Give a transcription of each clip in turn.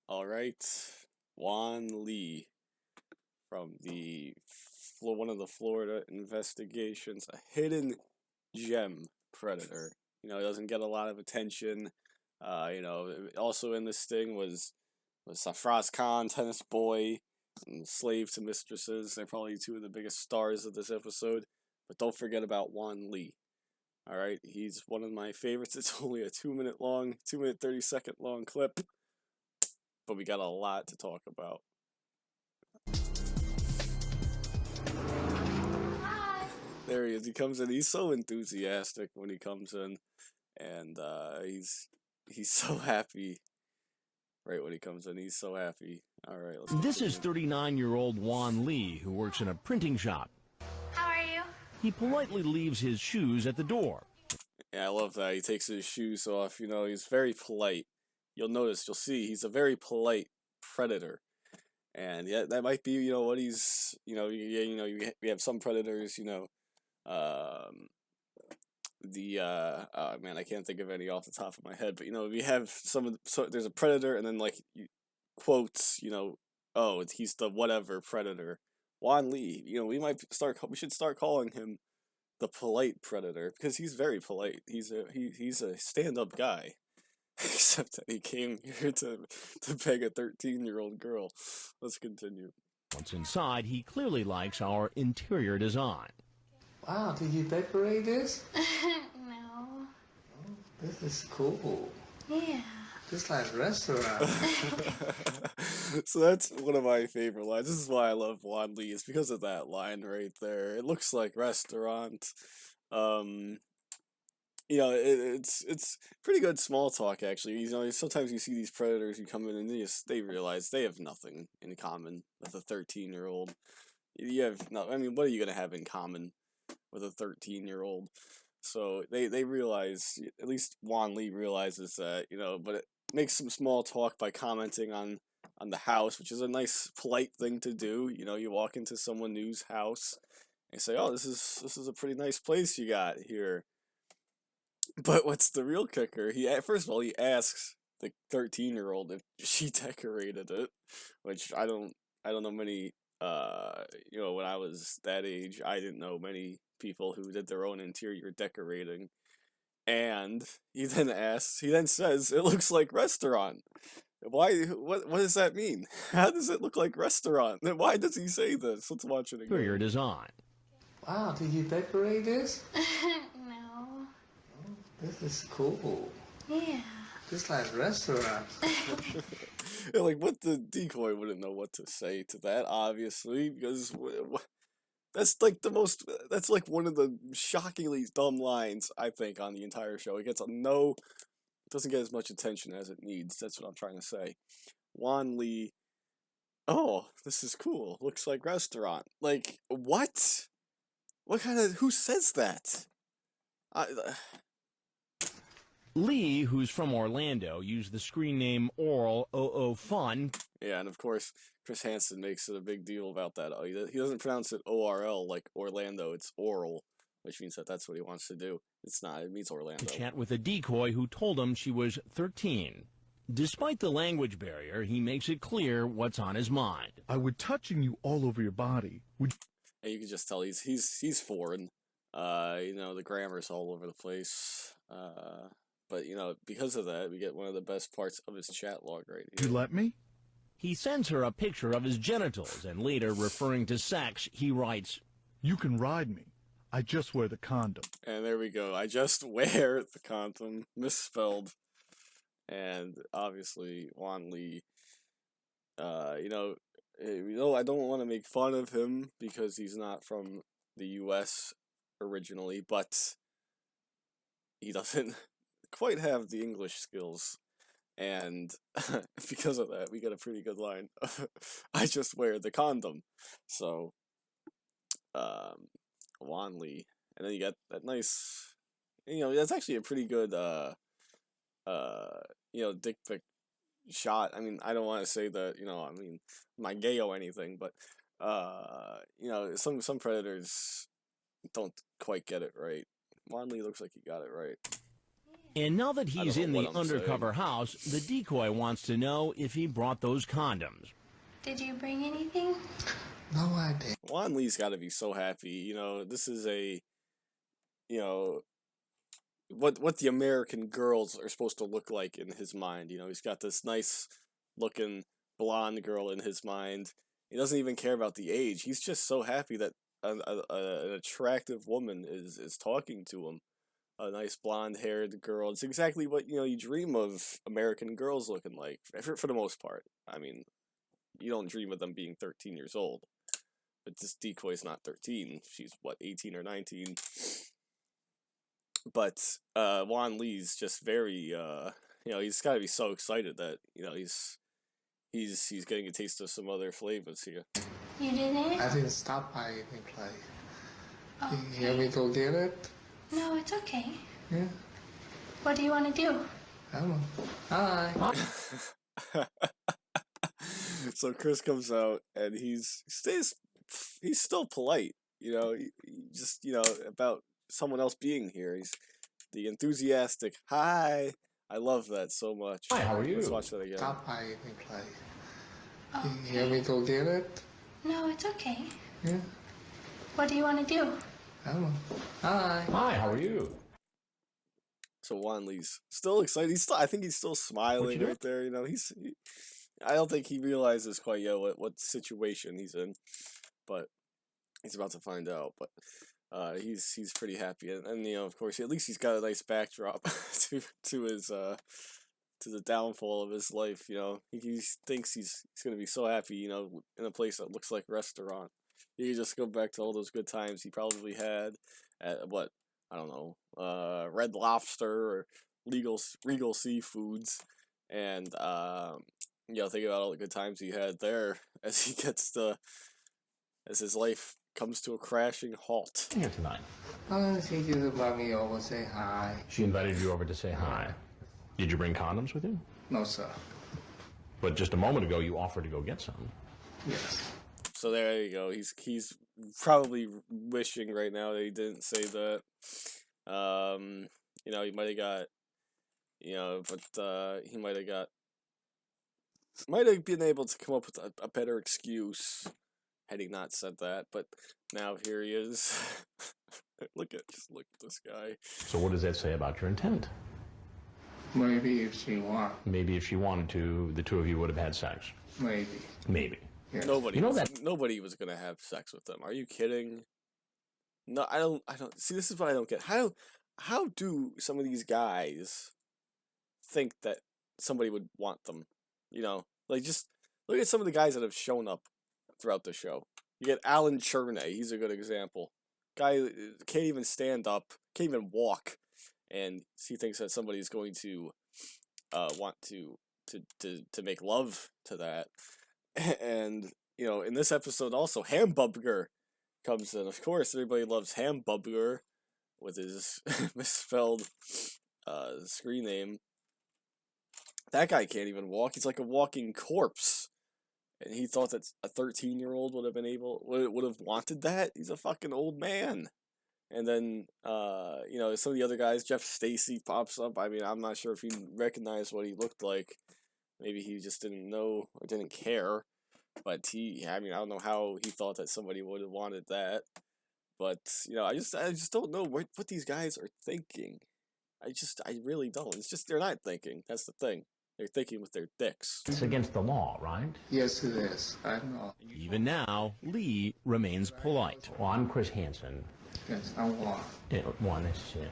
All right, Juan Lee from one of the Florida investigations, a hidden gem predator. He doesn't get a lot of attention. Also in this sting was Safraz Khan, tennis boy, and slave to mistresses. They're probably two of the biggest stars of this episode. But don't forget about Juan Lee. All right, he's one of my favorites. It's only a 2 minute long, 2 minute 30 second long clip, but we got a lot to talk about. Hi. There he is. He comes in. He's so enthusiastic when he comes in, and he's so happy. Right when he comes in, he's so happy. All right, let's This is continue. 39-year-old Juan Lee, who works in a printing shop. How are you? He politely leaves his shoes at the door. Yeah, I love that. He takes his shoes off. He's very polite. You'll see, he's a very polite predator. And yeah, that might be, what he's, we have some predators, man, I can't think of any off the top of my head, but we have there's a predator, and then like quotes, oh, he's the whatever predator. Juan Lee, we should start calling him the polite predator because he's very polite. He's a stand-up guy. Except that he came here to beg a 13-year-old girl. Let's continue. Once inside, he clearly likes our interior design. Wow, did you decorate this? No. This is cool. Yeah. Just like a restaurant. So that's one of my favorite lines. This is why I love Juan Lee. It's because of that line right there. It looks like restaurant. It's pretty good small talk actually. Sometimes you see these predators who come in and they realize they have nothing in common with a 13-year-old. You have no. I mean, what are you gonna have in common with a 13-year-old? So they realize, at least Juan Lee realizes that, but it makes some small talk by commenting on the house, which is a nice polite thing to do. You walk into someone new's house and say, "Oh, this is a pretty nice place you got here." But what's the real kicker? First of all, he asks the 13-year-old if she decorated it, which I don't know many. When I was that age, I didn't know many people who did their own interior decorating. And he then says, "It looks like restaurant." Why? What does that mean? How does it look like restaurant? Why does he say this? Let's watch it again. Interior design. Wow, did you decorate this? No. This is cool. Yeah. Just like a restaurant. Yeah, like, what the decoy wouldn't know what to say to that, obviously, because that's like one of the shockingly dumb lines, I think, on the entire show. It doesn't get as much attention as it needs. That's what I'm trying to say. Juan Lee, oh, this is cool. Looks like restaurant. Like, what? Who says that? Lee, who's from Orlando, used the screen name Oral OO Fun. Yeah, and of course, Chris Hansen makes it a big deal about that. He doesn't pronounce it ORL like Orlando. It's oral, which means that's what he wants to do. It's not. It means Orlando. Chat with a decoy who told him she was 13. Despite the language barrier, he makes it clear what's on his mind. I would touching you all over your body. And you can just tell he's foreign. The grammar's all over the place. But because of that, we get one of the best parts of his chat log right here. You let me? He sends her a picture of his genitals, and later, referring to sex, he writes, You can ride me. I just wear the condom. And there we go. I just wear the condom, misspelled. And obviously, Juan Lee, I don't want to make fun of him because he's not from the U.S. originally, but he doesn't quite have the English skills. And because of that, we get a pretty good line. I just wear the condom. So, Juan Lee. And then you got that nice, that's actually a pretty good, dick pic shot. I mean, I don't want to say that, I'm not gay or anything, but, some predators don't quite get it right. Manzi looks like he got it right. And now that he's in know the what I'm undercover house, the decoy wants to know if he brought those condoms. Did you bring anything? No, I didn't. Juan Lee's got to be so happy. You know, this is a, you know, what the American girls are supposed to look like in his mind. You know, he's got this nice looking blonde girl in his mind. He doesn't even care about the age. He's just so happy that an attractive woman is talking to him. A nice blonde-haired girl. It's exactly what, you know, you dream of American girls looking like, for the most part. I mean, you don't dream of them being 13 years old. But this decoy's not 13. She's, what, 18 or 19? But Juan Lee's just very, you know, he's got to be so excited that, you know, he's getting a taste of some other flavors here. You didn't? I didn't stop by any place. Oh, You want me to go get it? no, it's okay. Yeah. What do you want to do? I don't know. Hi. So Chris comes out and he's still polite, you know, he just, you know, about someone else being here. He's the enthusiastic hi. I love that so much. Hi, how are you? Let's watch that again. Stop by any place. Oh, You want me to go get it? no, it's okay. Yeah. What do you want to do? I don't know. Hi. Hi, how are you? So Juan Lee's still excited. I think he's still smiling doing? right there. You know, I don't think he realizes quite yet what situation he's in, but he's about to find out. But he's pretty happy, and you know, of course, at least he's got a nice backdrop to his to the downfall of his life. You know, he thinks he's gonna be so happy. You know, in a place that looks like a restaurant. He can just go back to all those good times he probably had at what, I don't know, Red Lobster or Regal Seafoods, and you know, think about all the good times he had there as as his life comes to a crashing halt. Here tonight. She just invited me over, say hi. She invited you over to say hi. Did you bring condoms with you? No, sir. But just a moment ago, you offered to go get some. Yes. So there you go. He's probably wishing right now that he didn't say that. You know, he might have got, you know, but he might have been able to come up with a better excuse had he not said that. But now here he is. Just look at this guy. So what does that say about your intent? Maybe if she want. Maybe if she wanted to, the two of you would have had sex. Maybe. Maybe. Yes. Nobody, You know that- nobody was gonna have sex with them. Are you kidding? No, I don't. See. This is what I don't get. How do some of these guys think that somebody would want them? You know, like just look at some of the guys that have shown up throughout the show. You get Alan Cherney. He's a good example. Guy can't even stand up, can't even walk, and he thinks that somebody's going to want to make love to that. And, you know, in this episode also, Hamburger comes in. Of course, everybody loves Hamburger with his misspelled screen name. That guy can't even walk. He's like a walking corpse. And he thought that a 13-year-old would have wanted that. He's a fucking old man. And then, you know, some of the other guys, Jeff Stacy pops up. I mean, I'm not sure if he recognized what he looked like. Maybe he just didn't know or didn't care. But I mean, I don't know how he thought that somebody would have wanted that. But, you know, I just don't know what these guys are thinking. I really don't. It's just, they're not thinking. That's the thing. They're thinking with their dicks. It's against the law, right? Yes, it is. I know. Even now, Lee remains polite. Well, I'm Chris Hansen. Yes, I want. One is shit.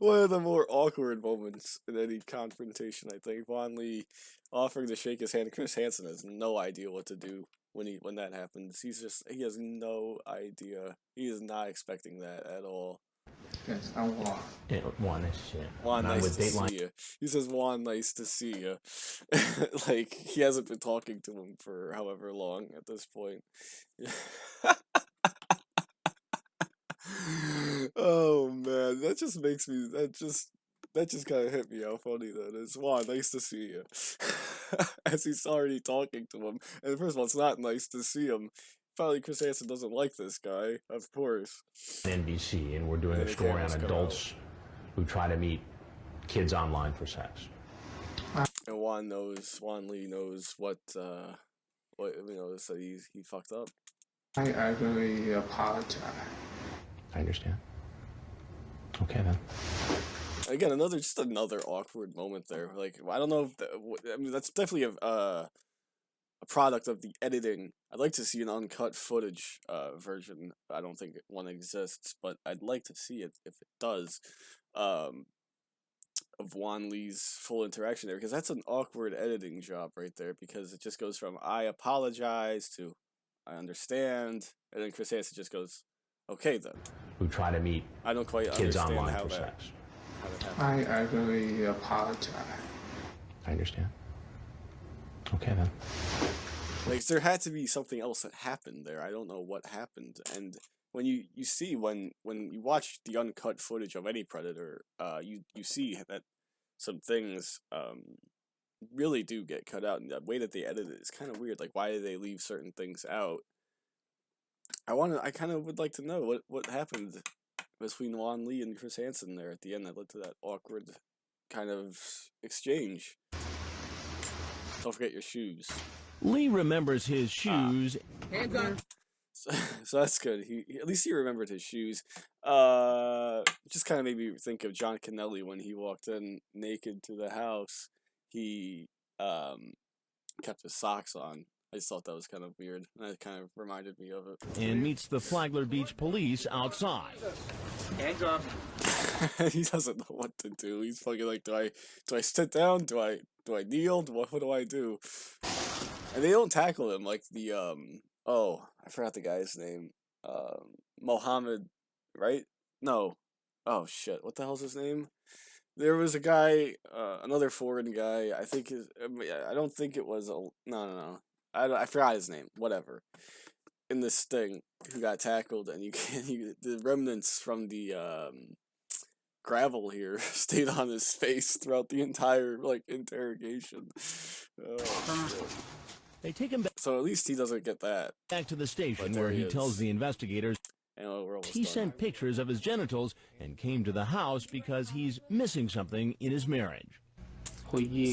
One of the more awkward moments in any confrontation, I think. Juan Lee offering to shake his hand. Chris Hansen has no idea what to do when that happens. He has no idea. He is not expecting that at all. Yes, I want. One is shit. Juan, And nice to Dateline. see you. He says, Juan, nice to see you. Like, he hasn't been talking to him for however long at this point. Oh, man. That just makes me... That just kind of hit me how funny that is. Juan, nice to see you. As he's already talking to him. And first of all, it's not nice to see him. Probably Chris Hansen doesn't like this guy, of course. NBC, and we're doing Yeah, a the story on cameras come adults who try to meet kids online for sex. And Juan Lee knows what that he fucked up. I really apologize. I understand. Okay, then. Again, another awkward moment there. Like, I don't know if that's definitely a product of the editing. I'd like to see an uncut footage version. I don't think one exists, but I'd like to see it if it does. Of Juan Lee's full interaction there, because that's an awkward editing job right there, because it just goes from I apologize to I understand, and then Chris Hansen just goes, okay then. Who try to meet I don't quite kids understand online how for that sex. happened. I really apologize. I understand. Okay, then. Like, there had to be something else that happened there. I don't know what happened. And when you see when you watch the uncut footage of any Predator, you see that some things really do get cut out, and the way that they edit it is kind of weird. Like, why do they leave certain things out? I kind of would like to know what happened between Juan Lee and Chris Hansen there at the end that led to that awkward kind of exchange. Don't forget your shoes. Lee remembers his shoes. Hands up. So that's good. He at least he remembered his shoes. Just kind of made me think of John Kennelly when he walked in naked to the house. He kept his socks on. I just thought that was kind of weird. That kind of reminded me of it. And meets the Flagler Beach police outside. Hands up. He doesn't know what to do. He's fucking like, do I sit down? Do I kneel? What do I do? And they don't tackle him like the I forgot the guy's name. Mohammed, right? No. Oh shit, what the hell's his name? There was a guy, another foreign guy. I don't think it was no. I forgot his name. Whatever. In this thing, who got tackled, and the remnants from the gravel here stayed on his face throughout the entire interrogation. Oh shit. They take him So at least he doesn't get that. back to the station But there where he he tells is. the investigators And we're almost he done. sent pictures of his genitals and came to the house because he's missing something in his marriage.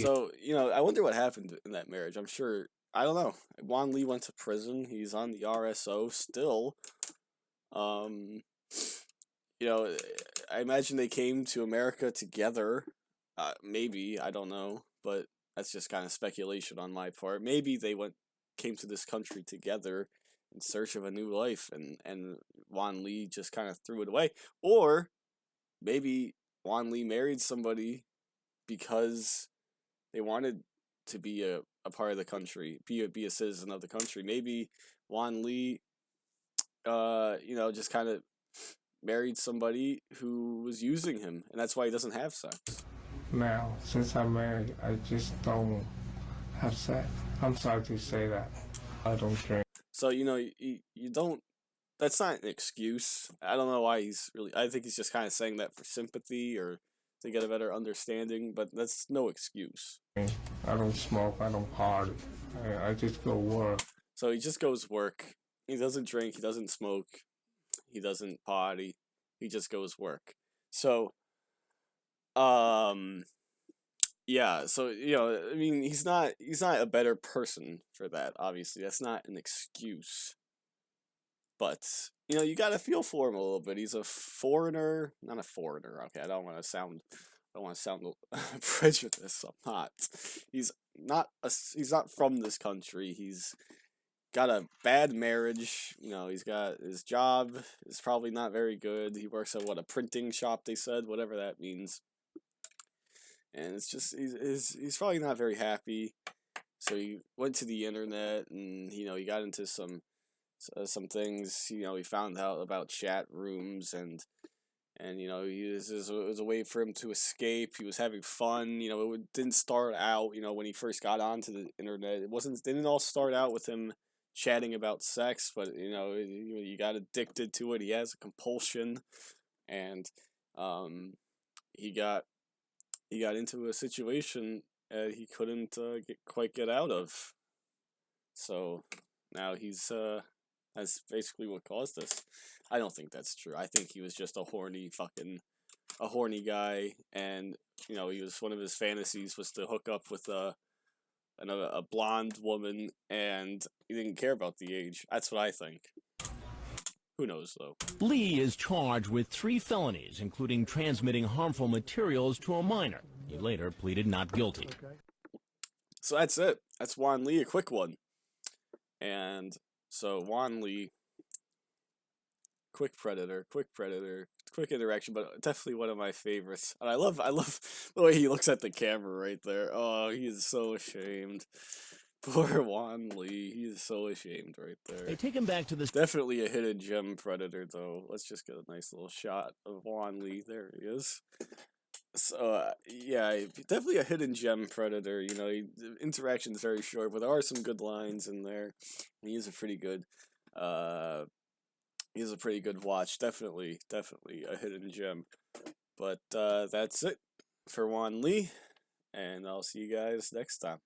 So, I wonder what happened in that marriage. I'm sure, I don't know. Juan Lee went to prison. He's on the RSO still. I imagine they came to America together. Maybe, I don't know. But that's just kind of speculation on my part. Maybe they came to this country together in search of a new life, and Juan Lee just kind of threw it away. Or maybe Juan Lee married somebody because they wanted to be a part of the country, be a citizen of the country. Maybe Juan Lee, just kind of married somebody who was using him, and that's why he doesn't have sex. Now, since I'm married, I just don't have sex. I'm sorry to say that. I don't drink. So, you don't, that's not an excuse. I don't know why I think he's just kind of saying that for sympathy or to get a better understanding, but that's no excuse. I don't smoke. I don't party. I just go work. So he just goes work. He doesn't drink. He doesn't smoke. He doesn't party. He just goes work. So, yeah. So he's not a better person for that. Obviously, that's not an excuse. But you gotta feel for him a little bit. He's a foreigner, not a foreigner. Okay, I don't want to sound prejudiced. I'm not. He's not from this country. He's got a bad marriage. He's got his job is probably not very good. He works at a printing shop, they said, whatever that means. And it's just he's probably not very happy. So he went to the internet and he got into some things. He found out about chat rooms and it was a way for him to escape. He was having fun. It didn't start out when he first got onto the internet. Didn't all start out with him chatting about sex, but you got addicted to it. He has a compulsion, and he got into a situation he couldn't quite get out of. So now that's basically what caused this. I don't think that's true. I think he was just a horny fucking a horny guy, and you know, he was one of his fantasies was to hook up with a blonde woman, and he didn't care about the age. That's what I think. Who knows, though? Lee is charged with 3 felonies, including transmitting harmful materials to a minor. He later pleaded not guilty. So that's it. That's Juan Lee, a quick one. And so Juan Lee, quick predator, quick interaction, but definitely one of my favorites. And I love the way he looks at the camera right there. Oh, he is so ashamed. Poor Juan Lee, he is so ashamed right there. They take him back to the... Definitely a hidden gem predator, though. Let's just get a nice little shot of Juan Lee. There he is. So, yeah, definitely a hidden gem predator. You know, the interaction's very short, but there are some good lines in there. He is a pretty good, watch. Definitely a hidden gem. But, that's it for Juan Lee, and I'll see you guys next time.